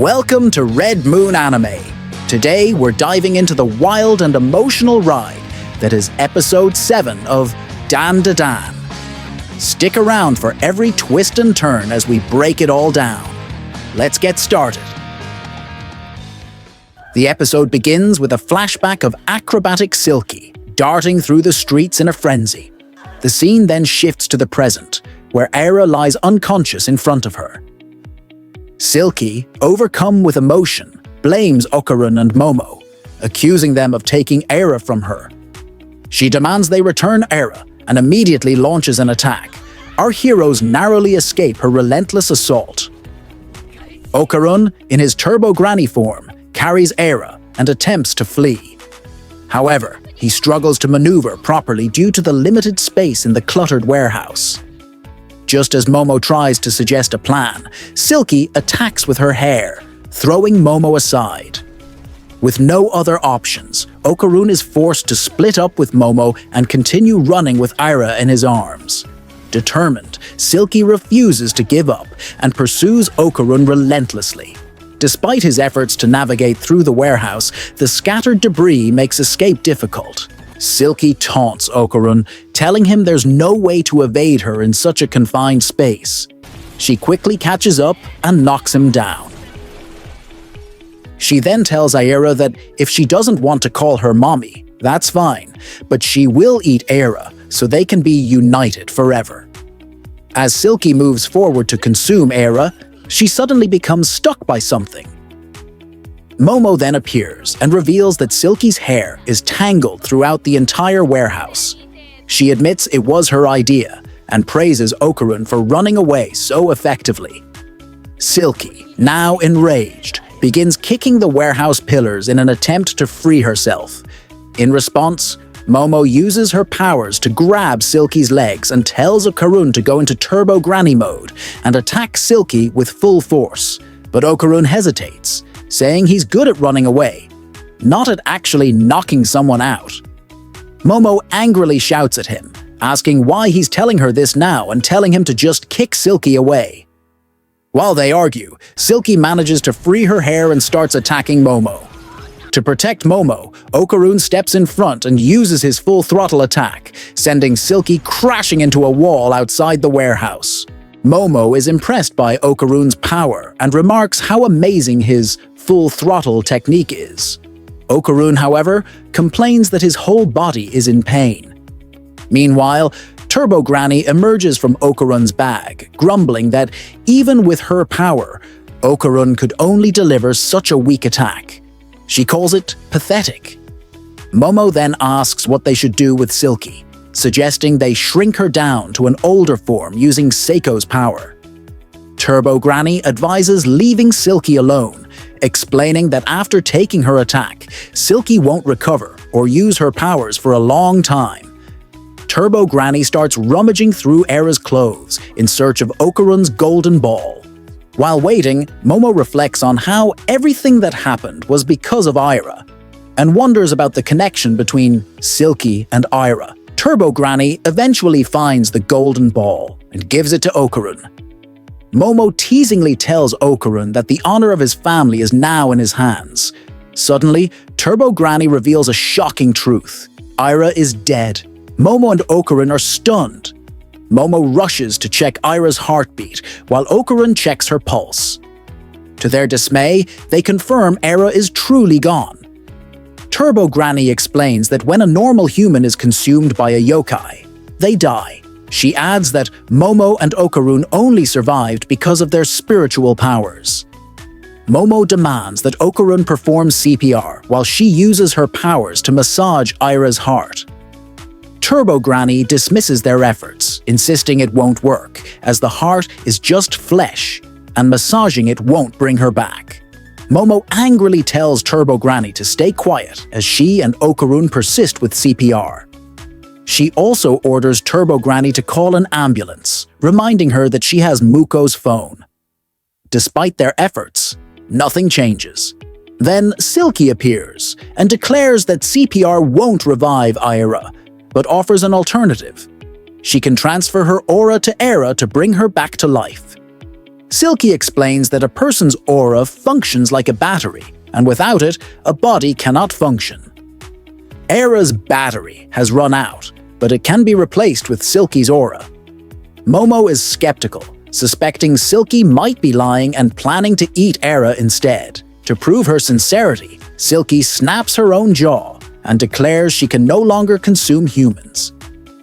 Welcome to Red Moon Anime. Today we're diving into the wild and emotional ride that is episode 7 of DanDaDan. Stick around for every twist and turn as we break it all down. Let's get started. The episode begins with a flashback of acrobatic Silky darting through the streets in a frenzy. The scene then shifts to the present, where Aira lies unconscious in front of her. Silky, overcome with emotion, blames Okarun and Momo, accusing them of taking Aira from her. She demands they return Aira and immediately launches an attack. Our heroes narrowly escape her relentless assault. Okarun, in his Turbo Granny form, carries Aira and attempts to flee. However, he struggles to maneuver properly due to the limited space in the cluttered warehouse. Just as Momo tries to suggest a plan, Silky attacks with her hair, throwing Momo aside. With no other options, Okarun is forced to split up with Momo and continue running with Aira in his arms. Determined, Silky refuses to give up and pursues Okarun relentlessly. Despite his efforts to navigate through the warehouse, the scattered debris makes escape difficult. Silky taunts Okarun, telling him there's no way to evade her in such a confined space. She quickly catches up and knocks him down. She then tells Aira that if she doesn't want to call her mommy, that's fine, but she will eat Aira so they can be united forever. As Silky moves forward to consume Aira, she suddenly becomes stuck by something. Momo then appears and reveals that Silky's hair is tangled throughout the entire warehouse. She admits it was her idea and praises Okarun for running away so effectively. Silky, now enraged, begins kicking the warehouse pillars in an attempt to free herself. In response, Momo uses her powers to grab Silky's legs and tells Okarun to go into Turbo Granny mode and attack Silky with full force. But Okarun hesitates, saying he's good at running away, not at actually knocking someone out. Momo angrily shouts at him, asking why he's telling her this now and telling him to just kick Silky away. While they argue, Silky manages to free her hair and starts attacking Momo. To protect Momo, Okarun steps in front and uses his full throttle attack, sending Silky crashing into a wall outside the warehouse. Momo is impressed by Okarun's power and remarks how amazing his full throttle technique is. Okarun, however, complains that his whole body is in pain. Meanwhile, Turbo Granny emerges from Okarun's bag, grumbling that even with her power, Okarun could only deliver such a weak attack. She calls it pathetic. Momo then asks what they should do with Silky, suggesting they shrink her down to an older form using Seiko's power. Turbo Granny advises leaving Silky alone, explaining that after taking her attack, Silky won't recover or use her powers for a long time. Turbo Granny starts rummaging through Aira's clothes in search of Okarun's golden ball. While waiting, Momo reflects on how everything that happened was because of Aira, and wonders about the connection between Silky and Aira. Turbo Granny eventually finds the golden ball and gives it to Okarun. Momo teasingly tells Okarun that the honor of his family is now in his hands. Suddenly, Turbo Granny reveals a shocking truth. Aira is dead. Momo and Okarun are stunned. Momo rushes to check Aira's heartbeat, while Okarun checks her pulse. To their dismay, they confirm Aira is truly gone. Turbo Granny explains that when a normal human is consumed by a yokai, they die. She adds that Momo and Okarun only survived because of their spiritual powers. Momo demands that Okarun performs CPR while she uses her powers to massage Aira's heart. Turbo Granny dismisses their efforts, insisting it won't work, as the heart is just flesh, and massaging it won't bring her back. Momo angrily tells Turbo Granny to stay quiet as she and Okarun persist with CPR. She also orders Turbo Granny to call an ambulance, reminding her that she has Muko's phone. Despite their efforts, nothing changes. Then Silky appears and declares that CPR won't revive Aira, but offers an alternative. She can transfer her aura to Aira to bring her back to life. Silky explains that a person's aura functions like a battery, and without it, a body cannot function. Aira's battery has run out, but it can be replaced with Silky's aura. Momo is skeptical, suspecting Silky might be lying and planning to eat Aira instead. To prove her sincerity, Silky snaps her own jaw and declares she can no longer consume humans.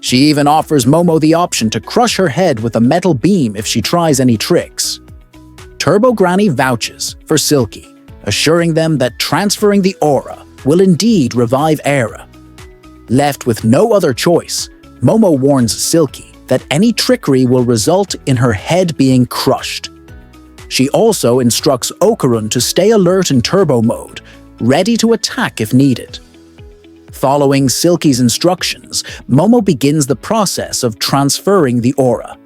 She even offers Momo the option to crush her head with a metal beam if she tries any tricks. Turbo Granny vouches for Silky, assuring them that transferring the aura will indeed revive Aira. Left with no other choice, Momo warns Silky that any trickery will result in her head being crushed. She also instructs Okarun to stay alert in turbo mode, ready to attack if needed. Following Silky's instructions, Momo begins the process of transferring the aura.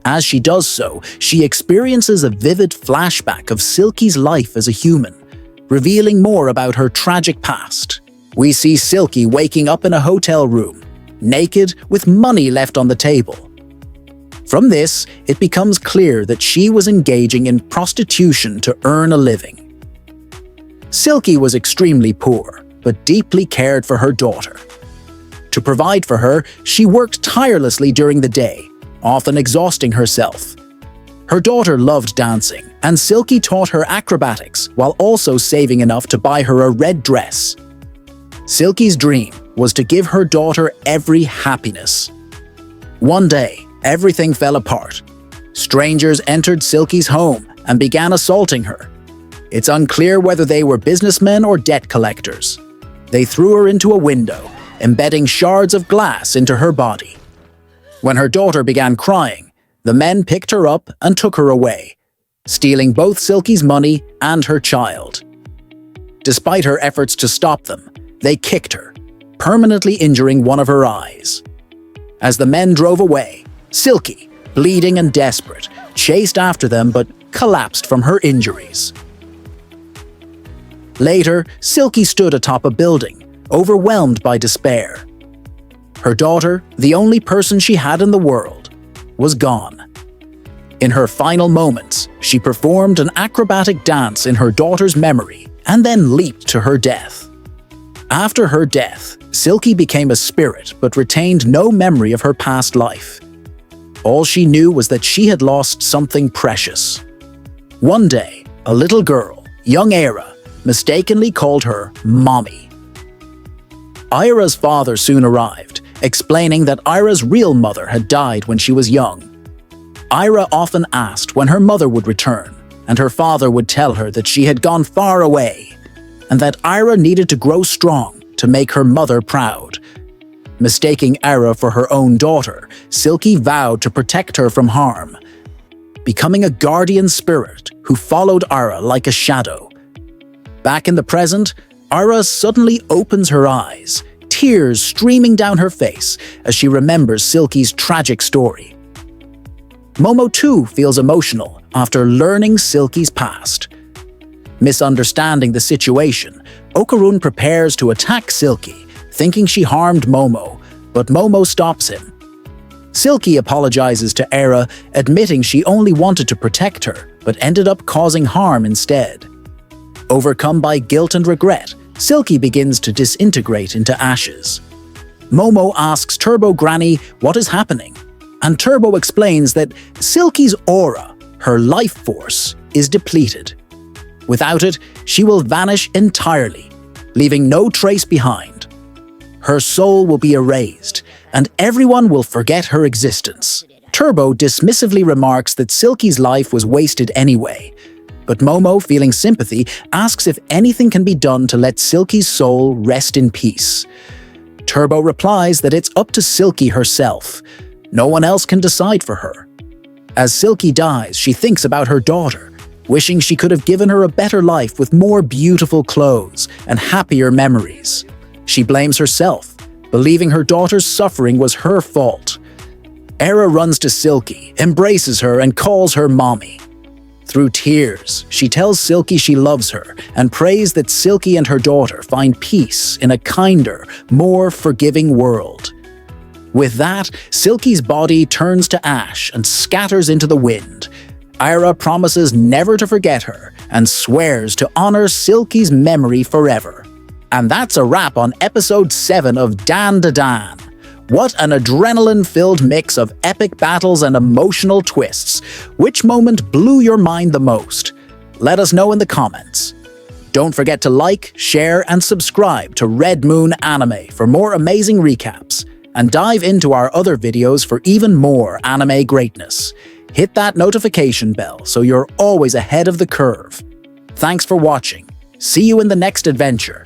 As she does so, she experiences a vivid flashback of Silky's life as a human, revealing more about her tragic past. We see Silky waking up in a hotel room, naked with money left on the table. From this, it becomes clear that she was engaging in prostitution to earn a living. Silky was extremely poor, but deeply cared for her daughter. To provide for her, she worked tirelessly during the day, often exhausting herself. Her daughter loved dancing, and Silky taught her acrobatics while also saving enough to buy her a red dress. Silky's dream was to give her daughter every happiness. One day, everything fell apart. Strangers entered Silky's home and began assaulting her. It's unclear whether they were businessmen or debt collectors. They threw her into a window, embedding shards of glass into her body. When her daughter began crying, the men picked her up and took her away, stealing both Silky's money and her child. Despite her efforts to stop them, they kicked her, permanently injuring one of her eyes. As the men drove away, Silky, bleeding and desperate, chased after them but collapsed from her injuries. Later, Silky stood atop a building, overwhelmed by despair. Her daughter, the only person she had in the world, was gone. In her final moments, she performed an acrobatic dance in her daughter's memory and then leaped to her death. After her death, Silky became a spirit but retained no memory of her past life. All she knew was that she had lost something precious. One day, a little girl, young Aira, mistakenly called her Mommy. Aira's father soon arrived, explaining that Aira's real mother had died when she was young. Aira often asked when her mother would return, and her father would tell her that she had gone far away, and that Aira needed to grow strong to make her mother proud. Mistaking Aira for her own daughter, Silky vowed to protect her from harm, becoming a guardian spirit who followed Aira like a shadow. Back in the present, Aira suddenly opens her eyes, tears streaming down her face as she remembers Silky's tragic story. Momo too feels emotional after learning Silky's past. Misunderstanding the situation, Okarun prepares to attack Silky, thinking she harmed Momo, but Momo stops him. Silky apologizes to Aira, admitting she only wanted to protect her, but ended up causing harm instead. Overcome by guilt and regret, Silky begins to disintegrate into ashes. Momo asks Turbo Granny what is happening, and Turbo explains that Silky's aura, her life force, is depleted. Without it, she will vanish entirely, leaving no trace behind. Her soul will be erased, and everyone will forget her existence. Turbo dismissively remarks that Silky's life was wasted anyway, but Momo, feeling sympathy, asks if anything can be done to let Silky's soul rest in peace. Turbo replies that it's up to Silky herself. No one else can decide for her. As Silky dies, she thinks about her daughter, wishing she could have given her a better life with more beautiful clothes and happier memories. She blames herself, believing her daughter's suffering was her fault. Aira runs to Silky, embraces her, and calls her Mommy. Through tears, she tells Silky she loves her and prays that Silky and her daughter find peace in a kinder, more forgiving world. With that, Silky's body turns to ash and scatters into the wind. Aira promises never to forget her and swears to honor Silky's memory forever. And that's a wrap on episode 7 of DanDaDan. What an adrenaline-filled mix of epic battles and emotional twists. Which moment blew your mind the most? Let us know in the comments. Don't forget to like, share, and subscribe to Red Moon Anime for more amazing recaps, and dive into our other videos for even more anime greatness. Hit that notification bell so you're always ahead of the curve. Thanks for watching. See you in the next adventure.